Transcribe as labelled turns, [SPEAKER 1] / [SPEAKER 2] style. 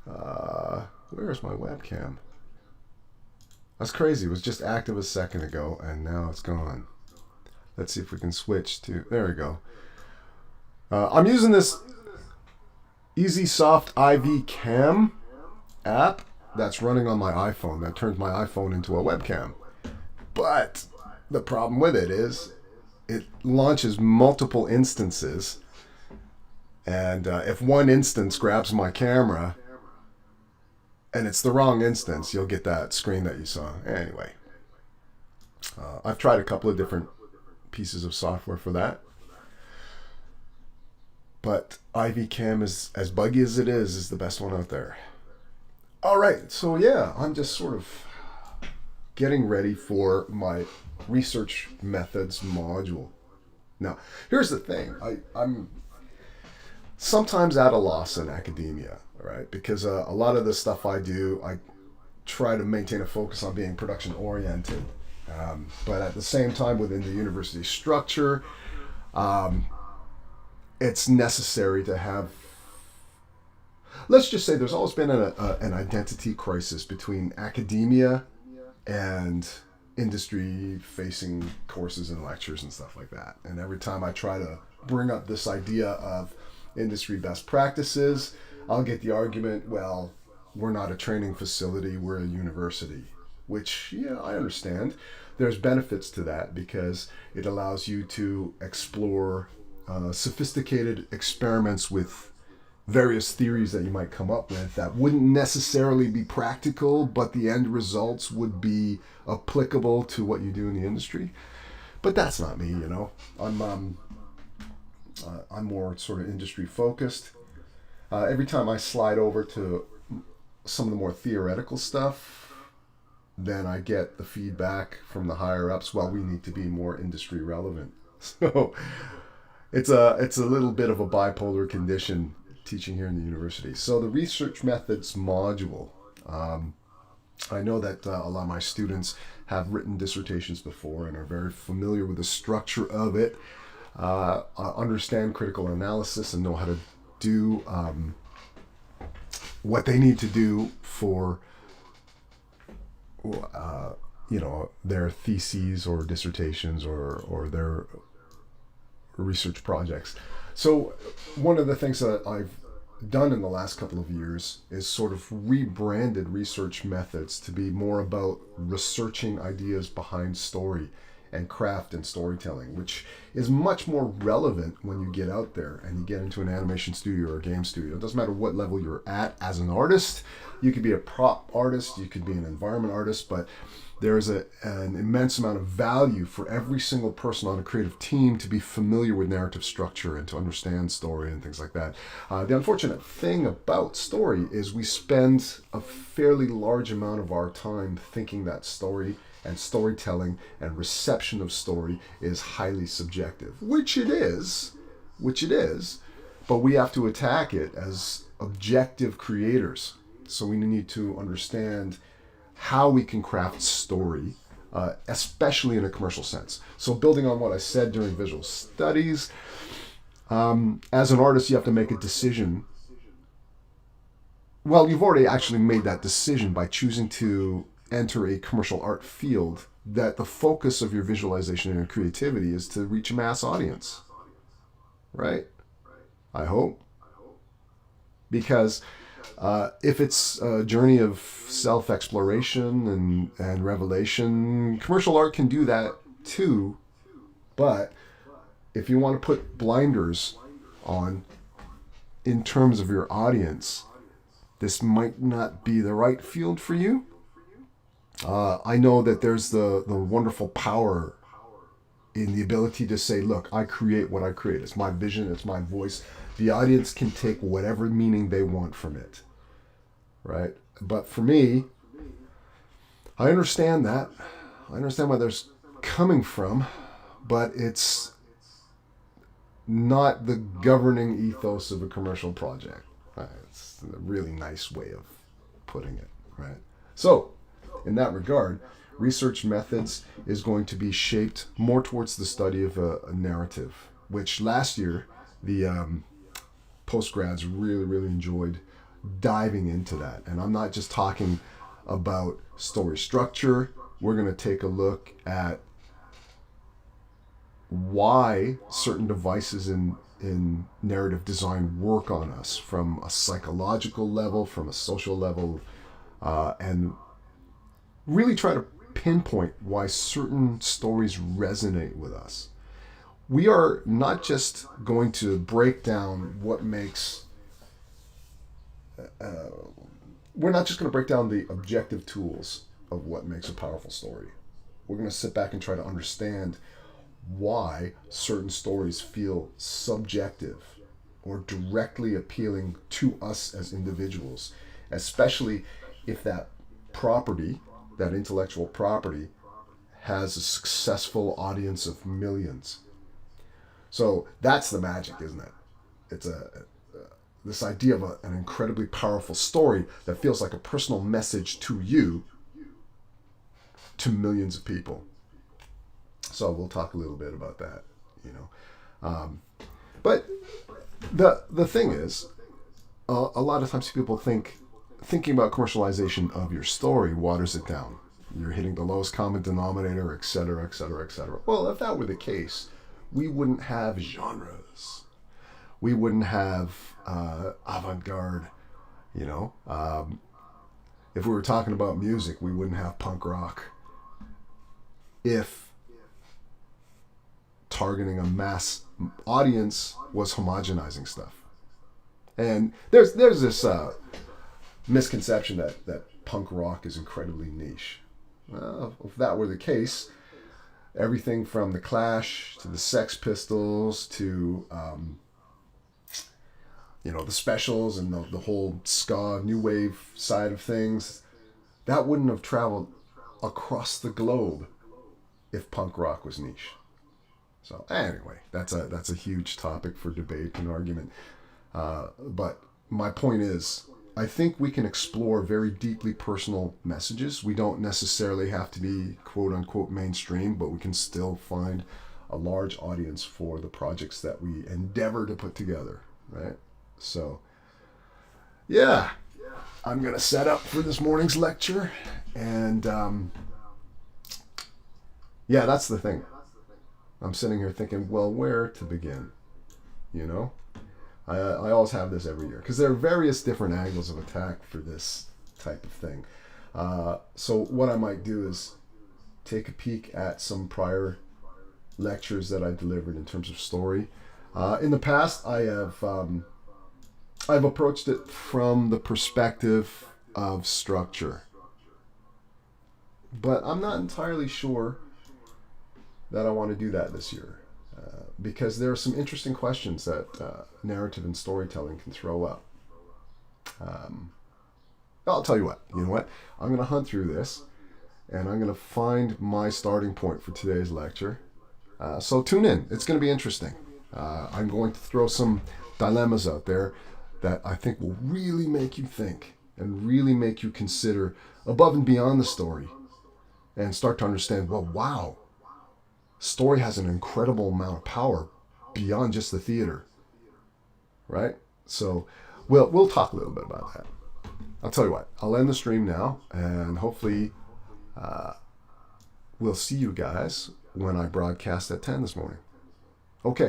[SPEAKER 1] Where's my webcam? That's crazy. It was just active a second ago, and now it's gone. Let's see if we can switch to. There we go. I'm using this EasySoft IV Cam app that's running on my iPhone. That turns my iPhone into a webcam. But the problem with it is it launches multiple instances, and if one instance grabs my camera and it's the wrong instance, you'll get that screen that you saw. Anyway, I've tried a couple of different pieces of software for that, but IV Cam is as buggy as it is the best one out there. All right, so yeah, I'm just sort of getting ready for my research methods module. Now, here's the thing. I'm sometimes at a loss in academia, right? Because a lot of the stuff I do, I try to maintain a focus on being production oriented. But at the same time, within the university structure, it's necessary to have, let's just say there's always been an identity crisis between academia and industry facing courses and lectures and stuff like that. And every time I try to bring up this idea of industry best practices, I'll get the argument, well, we're not a training facility, we're a university. Which, yeah, I understand. There's benefits to that because it allows you to explore sophisticated experiments with various theories that you might come up with that wouldn't necessarily be practical, but the end results would be applicable to what you do in the industry. But that's not me, you know. I'm more sort of industry focused. Every time I slide over to some of the more theoretical stuff, then I get the feedback from the higher ups. Well, we need to be more industry relevant. So it's a little bit of a bipolar condition teaching here in the university. So the research methods module, I know that a lot of my students have written dissertations before and are very familiar with the structure of it, understand critical analysis and know how to do what they need to do for their theses or dissertations or their research projects. So one of the things that I've done in the last couple of years is sort of rebranded research methods to be more about researching ideas behind story and craft and storytelling, which is much more relevant when you get out there and you get into an animation studio or a game studio. It doesn't matter what level you're at as an artist. You could be a prop artist, you could be an environment artist, but there is an immense amount of value for every single person on a creative team to be familiar with narrative structure and to understand story and things like that. The unfortunate thing about story is we spend a fairly large amount of our time thinking that story and storytelling and reception of story is highly subjective, which it is, but we have to attack it as objective creators. So we need to understand how we can craft story, especially in a commercial sense. So building on what I said during visual studies, as an artist, you have to make a decision. Well, you've already actually made that decision by choosing to enter a commercial art field, that the focus of your visualization and creativity is to reach a mass audience, right? I hope. Because if it's a journey of self-exploration and revelation, commercial art can do that too. But if you want to put blinders on in terms of your audience, this might not be the right field for you. I know that there's the wonderful power in the ability to say, look, I create what I create. It's my vision, it's my voice. The audience can take whatever meaning they want from it, right? But for me, I understand that. I understand where there's coming from, but it's not the governing ethos of a commercial project. It's a really nice way of putting it, right? So, in that regard, research methods is going to be shaped more towards the study of a narrative, which last year the postgrads really, really enjoyed diving into that. And I'm not just talking about story structure. We're going to take a look at why certain devices in narrative design work on us from a psychological level, from a social level, and really try to pinpoint why certain stories resonate with us. We are not just going to break down what makes we're not just going to break down the objective tools of what makes a powerful story. We're going to sit back and try to understand why certain stories feel subjective or directly appealing to us as individuals, especially if that property, that intellectual property, has a successful audience of millions. So that's the magic, isn't it? It's this idea of an incredibly powerful story that feels like a personal message to you, to millions of people. So we'll talk a little bit about that, you know. But the thing is, a lot of times people thinking about commercialization of your story waters it down. You're hitting the lowest common denominator, et cetera, et cetera, et cetera. Well, if that were the case, we wouldn't have genres. We wouldn't have avant-garde, you know. If we were talking about music, we wouldn't have punk rock. If targeting a mass audience was homogenizing stuff. And there's this misconception that punk rock is incredibly niche. Well, if that were the case, everything from the Clash to the Sex Pistols to the Specials and the whole ska new wave side of things, that wouldn't have traveled across the globe if punk rock was niche. So anyway, that's a huge topic for debate and argument. But my point is, I think we can explore very deeply personal messages. We don't necessarily have to be quote unquote mainstream, but we can still find a large audience for the projects that we endeavor to put together, right? So, yeah, I'm going to set up for this morning's lecture. And yeah, that's the thing. I'm sitting here thinking, well, where to begin? You know? I always have this every year because there are various different angles of attack for this type of thing. So what I might do is take a peek at some prior lectures that I delivered in terms of story. In the past, I've approached it from the perspective of structure, but I'm not entirely sure that I want to do that this year. Because there are some interesting questions that narrative and storytelling can throw up. I'll tell you what. You know what? I'm going to hunt through this, and I'm going to find my starting point for today's lecture. So tune in. It's going to be interesting. I'm going to throw some dilemmas out there that I think will really make you think and really make you consider above and beyond the story and start to understand, well, wow, story has an incredible amount of power beyond just the theater, right? So we'll talk a little bit about that. I'll tell you what, I'll end the stream now, and hopefully we'll see you guys when I broadcast at 10 this morning. Okay,